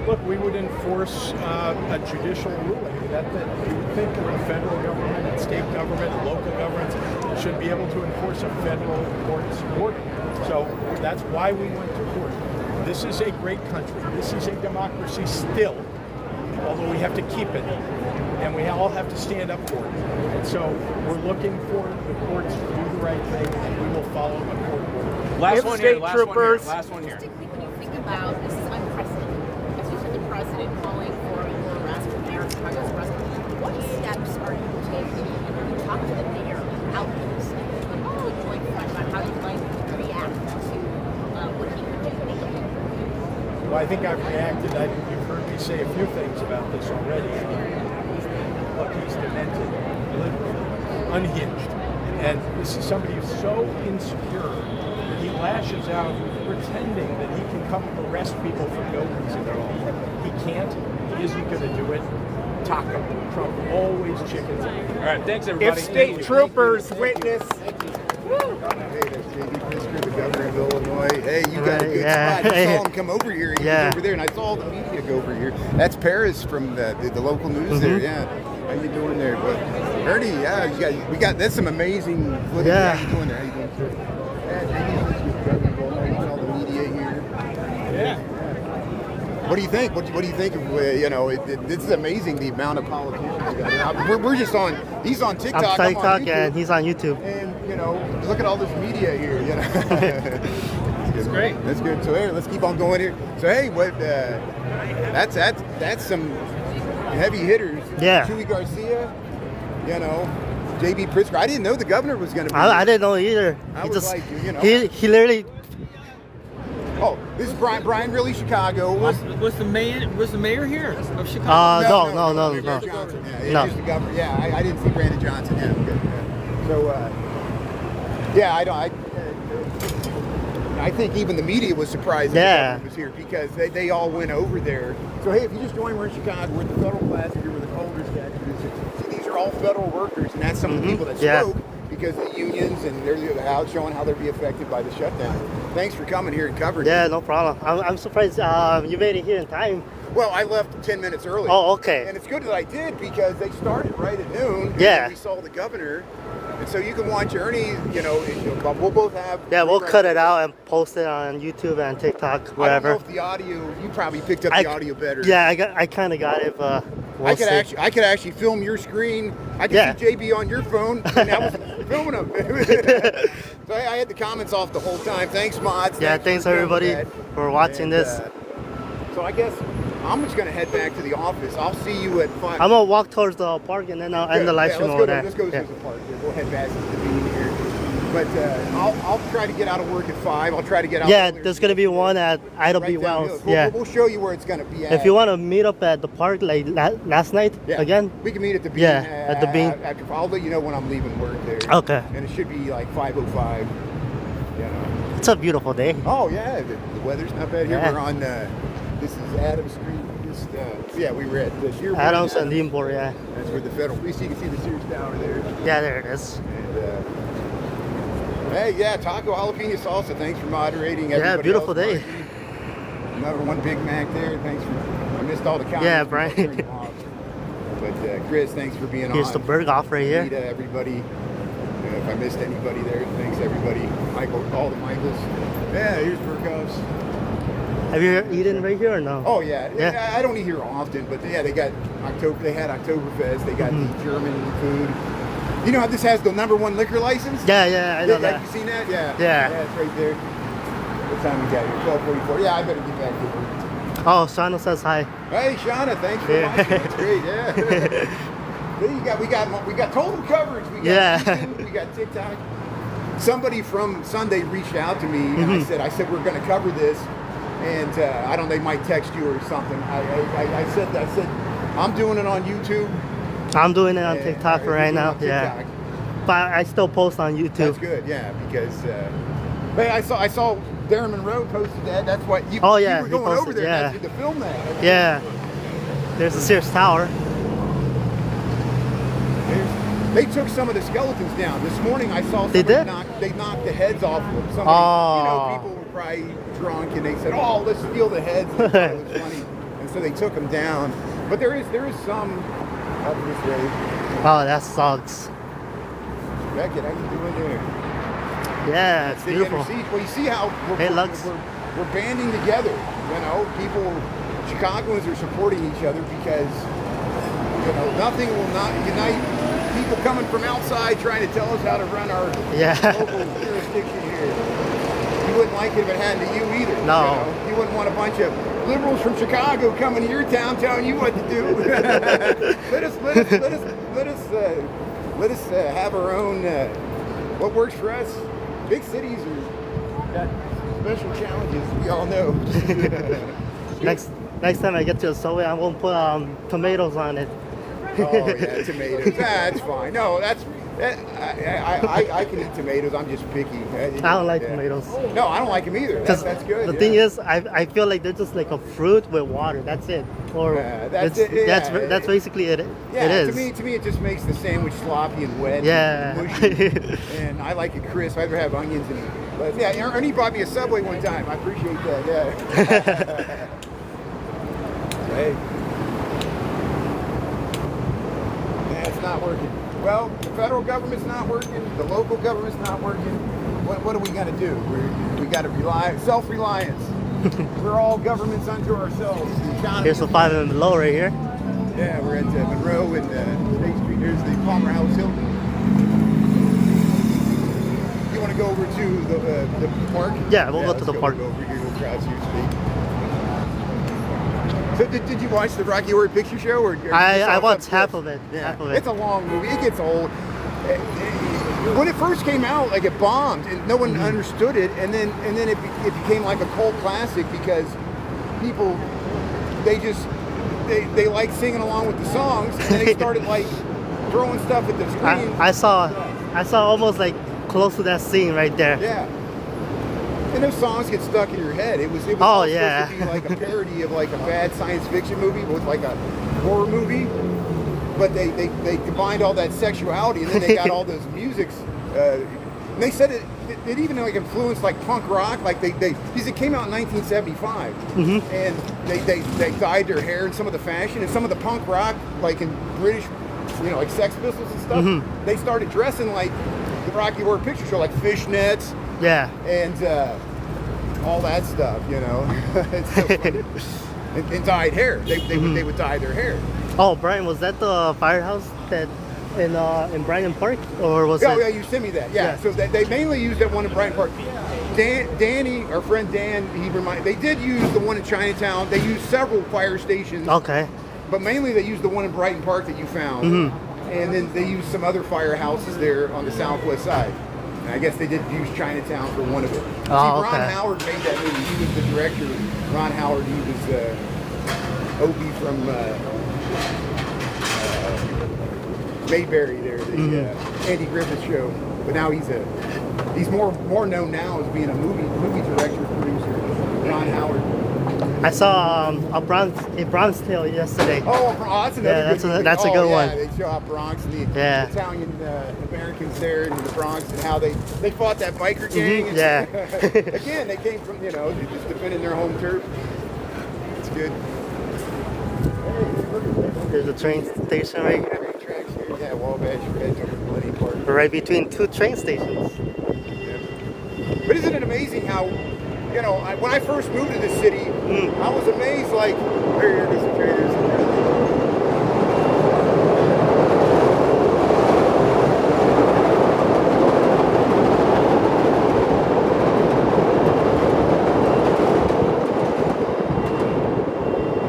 Look, we would enforce a judicial ruling. You would think that the federal government and state government and local governments should be able to enforce a federal court's order. So that's why we went to court. This is a great country. This is a democracy still, although we have to keep it. And we all have to stand up for it. And so we're looking for the courts to do the right thing, and we will follow a court order. Last one here. When you think about this is unprecedented, as you said, the president calling for your arrest, the mayor's Chicago's arrest, what steps are you taking? And when you talk to the mayor about this, how would you like to talk about how you'd like to react to what he would do? Well, I think I've reacted. You've heard me say a few things about this already. Look, he's demented, literally, unhinged. And this is somebody who's so insecure that he lashes out pretending that he can come arrest people for no reason at all. He can't. He isn't going to do it. Taco. Trump always chickens. All right, thanks everybody. If state troopers witness... The governor of Illinois. Hey, you got a good spot. You saw him come over here. He was over there, and I saw all the media go over here. That's Paris from the local news there. Yeah. How you doing there? But Ernie, that's some amazing footage. Yeah. How you doing there? How you doing, sir? You saw the media here. Yeah. What do you think? What do you think of this is amazing, the amount of politicians. We're just on. He's on TikTok. I'm on TikTok, YouTube, and he's on YouTube. And look at all this media here. That's great. That's good. So hey, let's keep on going here. So hey, that's some heavy hitters. Yeah. Chewy Garcia. J.B. Pritzker. I didn't know the governor was going to be. I didn't know either. He literally. Oh, this is Brian Riley, Chicago. Was the mayor here of Chicago? No. Johnson. Yeah, No. the governor. Yeah, I didn't see Brandon Johnson. Yeah, okay. So, I think even the media was surprised that the governor was here because they all went over there. So hey, if you just joined, we're in Chicago. We're at the Federal Plaza here with the Calder statue. See, these are all federal workers, and that's some of the people that spoke. Because the unions and they're out showing how they'll be affected by the shutdown. Thanks for coming here and covering it. Yeah, no problem. I'm surprised you made it here in time. Well, I left 10 minutes early. Oh, okay. And it's good that I did because they started right at noon. Yeah. And we saw the governor. And so you can watch Ernie, we'll both have... Yeah, we'll cut it out and post it on YouTube and TikTok, whatever. I don't know if the audio, you probably picked up the audio better. Yeah, I kind of got it, but I could actually film your screen. I could see JB on your phone, and I was filming him. So I had the comments off the whole time. Thanks, mods. Yeah, thanks everybody for watching this. So I guess I'm just going to head back to the office. I'll see you at 5. I'm going to walk towards the park, and then I'll end the live stream over there. Let's go to the park. We'll head back to the bean here. But I'll try to get out of work at 5. I'll try to get out. Yeah, earlier. there's gonna be one at Ida B. Right down Wells. here. Yeah. We'll show you where it's gonna be at. If you want to meet up at the park like last night again. We can meet at the Bean. Yeah, at the Bean. After, I'll let you know when I'm leaving work there. Okay. And it should be like 5:05. You know. It's a beautiful day. Oh yeah, the weather's not bad here. Yeah. We're on. This is Adams Street. Just yeah, we were at the Dearborn. Adams and Dearborn, yeah. That's where the federal. You can see the Sears Tower there. Yeah, there it is. And hey, yeah, taco jalapeno salsa. Thanks for moderating. Yeah, Everybody beautiful else, day. Martin. Another one Big Mac there. Thanks for. I missed all the comments. Yeah, Brian. But Chris, thanks for being on. Here's the burg off right here. Rita, everybody. If I missed anybody there, thanks everybody. Michael, all the Michaels. Yeah, here's Burgos. Have you eaten right here or no? Oh yeah. Yeah. I don't eat here often, but yeah, they got October. They had Oktoberfest. They got the German food. You know how this has the #1 liquor license? Yeah, I know that. Have you seen that? Yeah. Yeah. Yeah, it's right there. What time we got here? 12:44. Yeah, I better get back to work. Oh, Shauna says hi. Hey, Shauna, thanks for watching. That's great. Yeah. we got total coverage. We got YouTube, we got TikTok. Somebody from Sunday reached out to me and I said we're going to cover this, and I don't know, they might text you or something. I said I'm doing it on YouTube. I'm doing it on TikTok right now. On TikTok. Yeah, but I still post on YouTube. That's good. Yeah, because hey, I saw Darren Monroe posted that. That's what you. Oh yeah, you were he going posted, over there yeah. to film that. Yeah. There's the Sears Tower. They took some of the skeletons down. This morning I saw They did? they knocked the heads off of them. Somebody, Oh. you know, people were probably drunk and they said, "Oh, let's steal the heads." And they thought it was funny, and so they took them down. But there is some up this way. Oh, that sucks. Beckett, how you doing there? Yeah, it's City beautiful. Under Siege. Well, you see how Hey, Lux. we're banding together. You know, Chicagoans are supporting each other because nothing will not unite people coming from outside trying to tell us how to run our local jurisdiction here. You wouldn't like it if it happened to you either. No. You wouldn't want a bunch of liberals from Chicago coming to your town telling you what to do. Let us have our own. What works for us? Big cities got special challenges. We all know. Next time I get to a subway, I won't put tomatoes on it. Oh yeah, tomatoes. That's fine. No, I can eat tomatoes. I'm just picky. I don't like tomatoes. No, I don't like them either. That's good. The thing is, I feel like they're just like a fruit with water. That's it. Or that's it. Yeah. That's basically it. Yeah, it is. To me, it just makes the sandwich sloppy and wet. Yeah. And mushy. And I like it crisp. I'd rather have onions in it. But yeah, Ernie brought me a Subway one time. I appreciate that. Yeah. Hey. It's not working. Well, the federal government's not working. The local government's not working. What are we going to do? We got to rely, self-reliance. We're all governments unto ourselves. Here's the 5 and below right here. Yeah, we're at Monroe and State Street. Here's the Palmer House Hilton. You want to go over to the park? Yeah, we'll go to the park. Go over here. We'll cross here. So did you watch the Rocky Horror Picture Show? Or I watched half of it. Yeah. Half of it. It's a long movie. It gets old. When it first came out, like it bombed, and no one understood it, and then it became like a cult classic because people they like singing along with the songs, and then they started like throwing stuff at the screen. I saw almost like close to that scene right there. Yeah. And those songs get stuck in your head. It was supposed to be like a parody of like a bad science fiction movie with like a horror movie. But they combined all that sexuality, and then they got all those musics. And they said it even like influenced like punk rock. Like because it came out in 1975, and they dyed their hair and some of the fashion and some of the punk rock, like in British, like Sex Pistols and stuff. They started dressing like the Rocky Horror Picture Show, like fishnets. Yeah. And all that stuff, It's so funny. and dyed hair. They would dye their hair. Oh, Brian, was that the firehouse that in Bryant Park, or was it? Yeah, you sent me that. Yeah. So they mainly used that one in Bryant Park. Danny, our friend Dan, they did use the one in Chinatown. They used several fire stations. Okay. But mainly they used the one in Brighton Park that you found. And then they used some other firehouses there on the southwest side. And I guess they did use Chinatown for one of it. Oh, See, Ron okay. Howard made that movie. He was the director. Ron Howard, he was Opie from Mayberry there, the Andy Griffith Show. But now he's more known now as being a movie director, producer. Ron Howard. I saw a Bronx Tale yesterday. Oh, that's another yeah, good movie. that's a good one. Yeah, they show out Bronx and the Yeah. Italian Americans there in the Bronx and how they fought that biker gang. And Yeah. again, they came from, just defending their home turf. It's good. There's a train station right here. Yeah, Wabash Red over Millennium Park. We're right between two train stations. But isn't it amazing how, when I first moved to this city, I was amazed, like, here goes the trainers.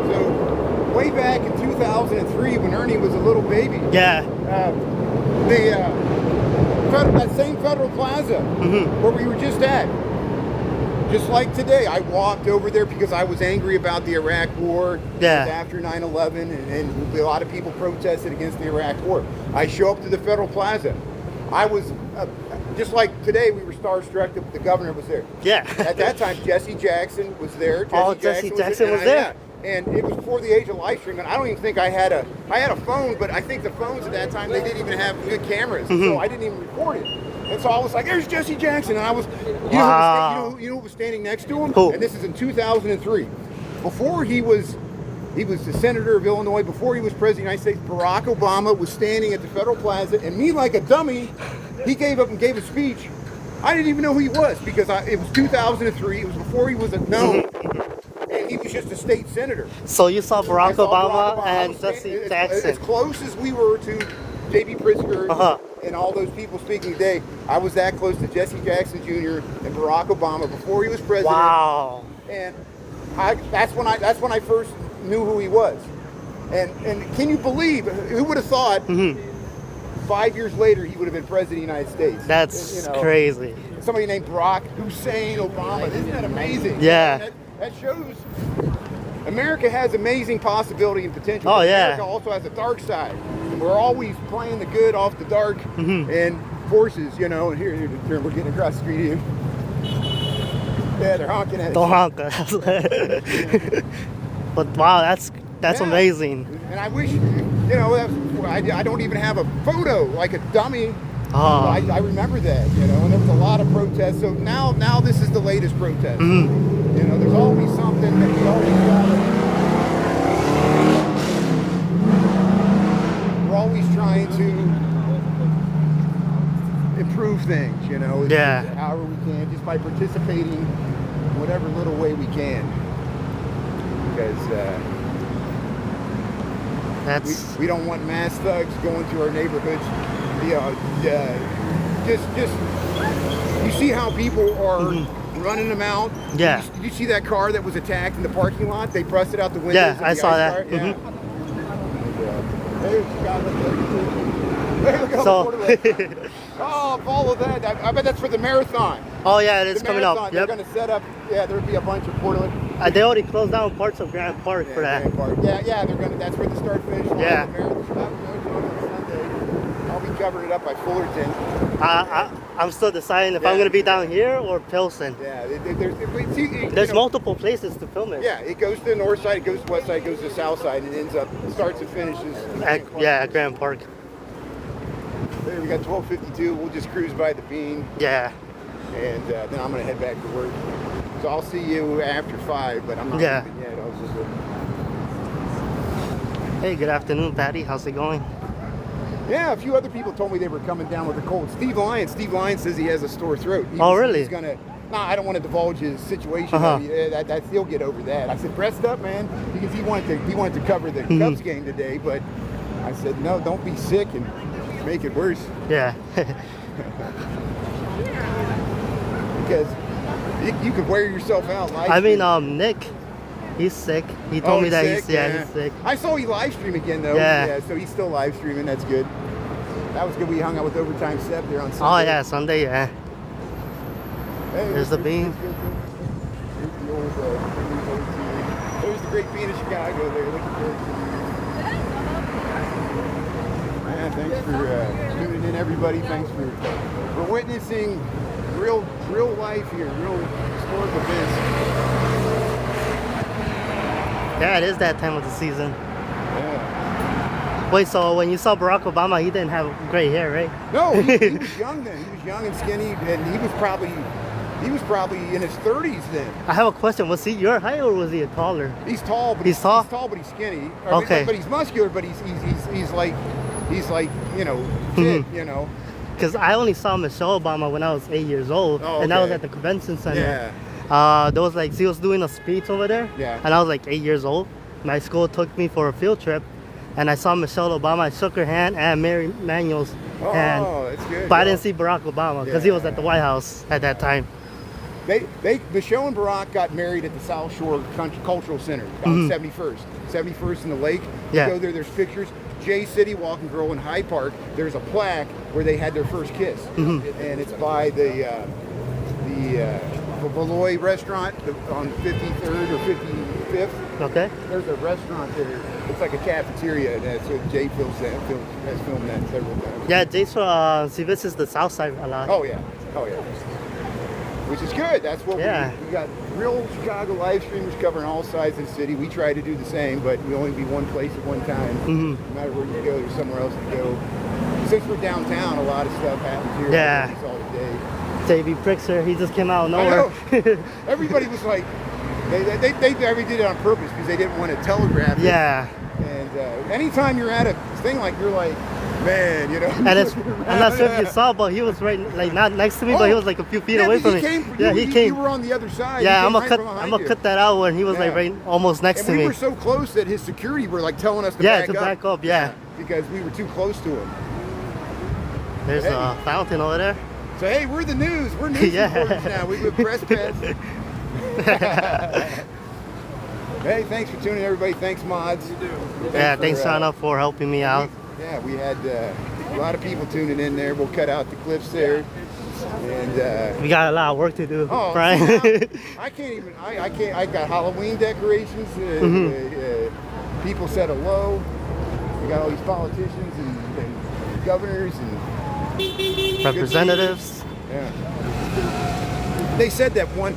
So, way back in 2003, when Ernie was a little baby, Yeah. that same Federal Plaza where we were just at, just like today, I walked over there because I was angry about the Iraq War. Yeah. It was after 9/11, and a lot of people protested against the Iraq War. I show up to the Federal Plaza. I was, just like today, we were starstruck that the governor was there. Yeah. At that time, Jesse Jackson was there. Jesse Jackson was there. And it was before the age of Livestream, and I don't even think I had a phone, but I think the phones at that time, they didn't even have good cameras, so I didn't even record it. And so I was like, there's Jesse Jackson, and I was, you know who was standing next to him? Who? And this is in 2003. Before he was the senator of Illinois, before he was president of the United States, Barack Obama was standing at the Federal Plaza, and me, like a dummy, he gave up and gave a speech. I didn't even know who he was, because it was 2003, it was before he was known. And he was just a state senator. So you saw Barack Obama and Jesse Jackson. As close as we were to J.B. Pritzker and all those people speaking today, I was that close to Jesse Jackson Jr. and Barack Obama before he was president. Wow. And that's when I first knew who he was. And can you believe, who would have thought 5 years later he would have been president of the United States? That's crazy. Somebody named Barack Hussein Obama. Isn't that amazing? Yeah. That shows America has amazing possibility and potential. Oh, but yeah. America also has a dark side. And we're always playing the good off the dark and forces, and here we're getting across the street here. Yeah, they're honking at us. Don't honk. But wow, that's amazing. And I wish, I don't even have a photo, like a dummy. Oh. I remember that, and there was a lot of protests. So now this is the latest protest. There's always something that we always got. We're always trying to improve things, Yeah. however we can, just by participating in whatever little way we can. Because we don't want mass thugs going to our neighborhoods. Just you see how people are running them out. Yeah. Did you see that car that was attacked in the parking lot? They busted out the windows. Yeah, of I the saw ice that. car. Yeah. Oh, follow that. I bet that's for the marathon. Oh yeah, it is The coming marathon, up. They're Yep. going to set up. Yeah, there'll be a bunch of Portland. They already closed down parts of Grand Park for that. Grand Park. Yeah, they're going to. That's where the start finish line. Yeah. The marathon. I'll be covering it up by Fullerton. I'm still deciding if I'm going to be down here or Pilsen. Yeah, There's multiple places to film it. Yeah, it goes to the north side, it goes to the west side, it goes to the south side, and it starts and finishes. At Grand Park. There, we got 12:52. We'll just cruise by the Bean. Yeah. And then I'm going to head back to work. So I'll see you after 5, but I'm not leaving yet. Hey, good afternoon, Patty. How's it going? Yeah, a few other people told me they were coming down with a cold. Steve Lyons says he has a sore throat. Really? He's gonna. No, I don't want to divulge his situation. Yeah, he'll get over that. I said, rest up, man, because he wanted to cover the Cubs game today, but I said, no, don't be sick and make it worse. Yeah. Because you could wear yourself out. I mean, Nick, he's sick. He told me that he's sick. I saw he live stream again though. Yeah. So he's still live streaming. That's good. That was good. We hung out with Overtime Sep there on Sunday. Oh yeah, Sunday. Yeah. There's the bean. There's the great bean of Chicago there. Looking forward to it. Man, thanks for tuning in, everybody. Thanks for witnessing real life here, real historical events. Yeah, it is that time of the season. Yeah. Wait, so when you saw Barack Obama, he didn't have gray hair, right? No, he was young then. He was young and skinny, and he was probably in his 30s then. I have a question. Was he your height or was he a taller? He's tall, but he's tall, but he's skinny. Okay. But he's muscular, but he's like you know, fit, you know. Because I only saw Michelle Obama when I was 8 years old, and I was at the convention center. Yeah. There was like, she was doing a speech over there, Yeah. and I was like 8 years old. My school took me for a field trip, and I saw Michelle Obama. I shook her hand and Mary Emanuel's hand. Oh, that's good. But I didn't see Barack Obama because he was at the White House at that time. Michelle and Barack got married at the South Shore Cultural Center on 71st and the lake. Yeah. You go there, there's pictures. J City Walking Girl in Hyde Park, there's a plaque where they had their first kiss. And it's by the Valois restaurant on 53rd or 55th. Okay. There's a restaurant there. It's like a cafeteria, and that's what Jay has filmed that several times. Yeah, Jay he visits the South Side a lot. Oh yeah. Which is good. That's what we got. Real Chicago live streamers covering all sides of the city. We try to do the same, but we only be one place at one time. No matter where you go, there's somewhere else to go. Since we're downtown, a lot of stuff happens here. Yeah. All day. JB Prickser, he just came out of nowhere. Everybody was like, they did it on purpose because they didn't want to telegraph it. Yeah. And anytime you're at a thing like, you're like, man, you know. And I'm not sure if you saw, but he was right, like not next to me, but he was like a few feet away from me. He came. You were on the other side. Yeah, I'm gonna cut that out when he was like right almost next to me. We were so close that his security were like telling us to back up. Yeah. Because we were too close to him. There's a fountain over there. So hey, we're the news. We're news reporters now. We've been press pass. Hey, thanks for tuning in, everybody. Thanks, mods. Thanks, Shana, for helping me out. Yeah, we had a lot of people tuning in there. We'll cut out the clips there. And we got a lot of work to do, Brian. I can't even. I got Halloween decorations. People said hello. We got all these politicians and governors and representatives. Yeah. They said that one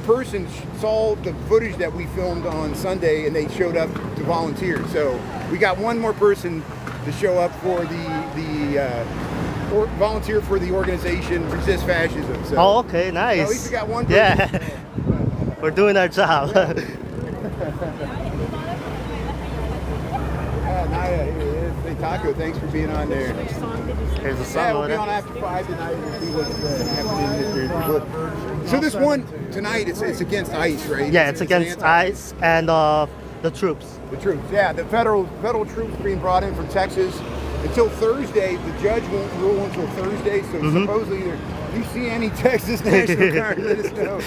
person saw the footage that we filmed on Sunday and they showed up to volunteer. So we got one more person to show up for volunteer for the organization Resist Fascism. So, oh, okay, nice. At least we got one person. Yeah, we're doing our job. Hey, Taco, thanks for being on there. There's a song. Yeah, we'll be on after 5 tonight and see what's happening. So this one tonight, it's against ICE, right? Yeah, it's against ICE and the troops. The troops, yeah. The federal troops being brought in from Texas until Thursday. The judge won't rule until Thursday. So supposedly, if you see any Texas National Guard, let us know.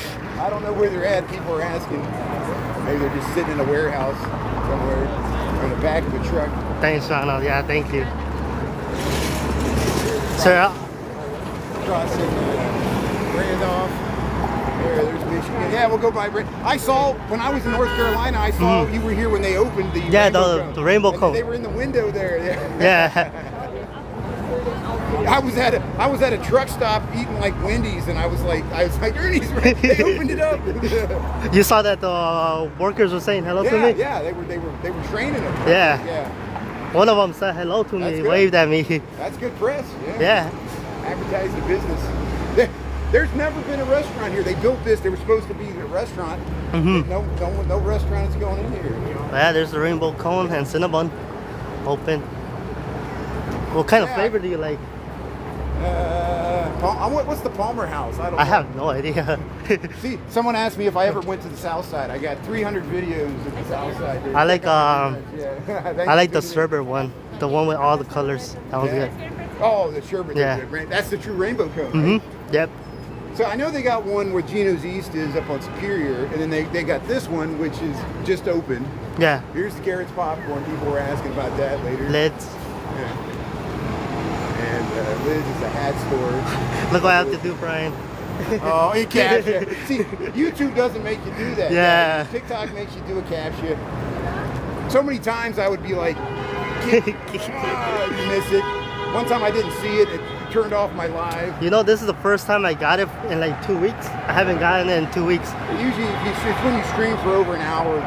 I don't know where they're at. People are asking. Maybe they're just sitting in a warehouse somewhere in the back of the truck. Thanks, Shana. Yeah, thank you. So, crossing Randolph. There's Michigan. Yeah, we'll go by. I saw when I was in North Carolina. I saw you were here when they opened the the rainbow cone. They were in the window there. Yeah. I was at a truck stop eating like Wendy's, and I was like, Ernie's. They opened it up. You saw that the workers were saying hello to me. Yeah, they were training them. Yeah. One of them said hello to me, waved at me. That's good press. Yeah. Advertise the business. There's never been a restaurant here. They built this. They were supposed to be a restaurant. No restaurants going in here. Yeah, there's the rainbow cone and Cinnabon open. What kind of flavor do you like? What's the Palmer House? I have no idea. See, someone asked me if I ever went to the South Side. I got 300 videos of the South Side. I like I like the sherbet one, the one with all the colors. That was good. Oh, the sherbet. Yeah. That's the true rainbow cone. Right? Yep. So I know they got one where Gino's East is up on Superior, and then they got this one which is just open. Yeah. Here's the Garrett's popcorn. People were asking about that later. Lids. Yeah. And Lids is a hat store. Look what I have to do, Brian. Oh, it captcha. See, YouTube doesn't make you do that. Yeah. TikTok makes you do a captcha. So many times I would be like, you miss it. One time I didn't see it. It turned off my live. You know, this is the first time I got it in like 2 weeks. I haven't gotten it in 2 weeks. Usually, it's when you stream for over an hour,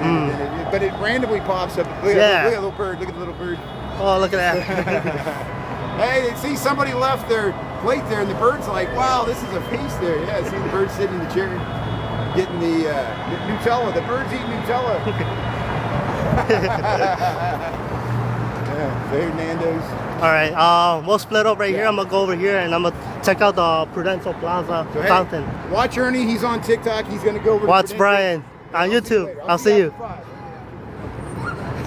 but it randomly pops up. Look at the little bird. Look at the little bird. Oh, look at that. Hey, see, somebody left their plate there, and the bird's like, wow, this is a feast there. Yeah, see the bird sitting in the chair, getting the Nutella. The bird's eating Nutella. Yeah, say Nando's. All right, we'll split up right here. I'm gonna go over here and I'm gonna check out the Prudential Plaza fountain. Watch Ernie. He's on TikTok. He's gonna go over. Watch Brian on YouTube. I'll see you.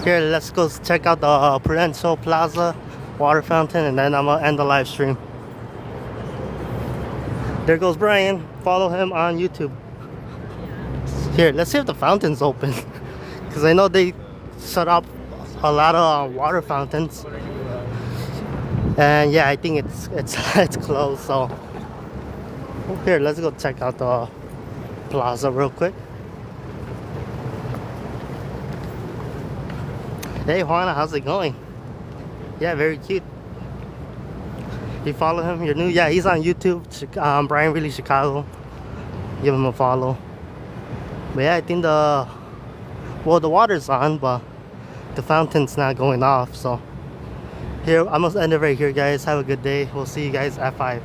Here, let's go check out the Prudential Plaza water fountain, and then I'm gonna end the live stream. There goes Brian. Follow him on YouTube. Here, let's see if the fountain's open, because I know they set up a lot of water fountains, and yeah, I think it's closed. So here, let's go check out the plaza real quick. Hey Juana, how's it going? Yeah, very cute. You follow him? You're new? Yeah, he's on YouTube. Brian Really Chicago. Give him a follow. But yeah, I think the water's on, but the fountain's not going off. So here, I must end it right here, guys. Have a good day. We'll see you guys at 5.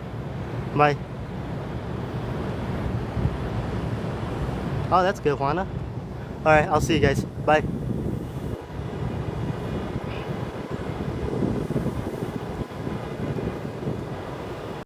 Bye. Oh, that's good, Juana. All right, I'll see you guys. Bye.